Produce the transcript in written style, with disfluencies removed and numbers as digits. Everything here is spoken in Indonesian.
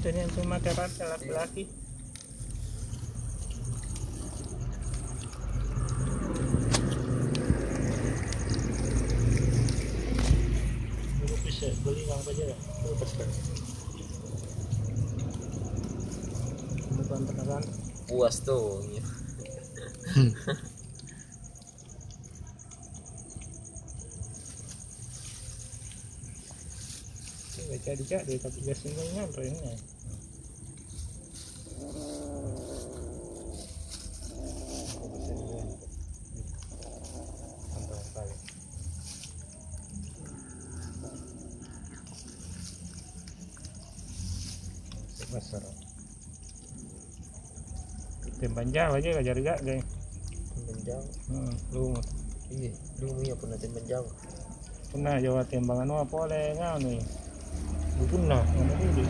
dan yang cuma keratnya laki-laki. Dulu bisa beli yang aja ya, berapa sekarang? Bukan tenaga. Puas tuh. Jadi tapi biasanya trennya. Besar. Tembang jauh aja gak jarak gak. Tembang jauh. Lu. Iya, dulu ya pernah tembang jauh. Pernah Jawa tembangan apa oleh ngau nih. Lu pernah, mana dulu.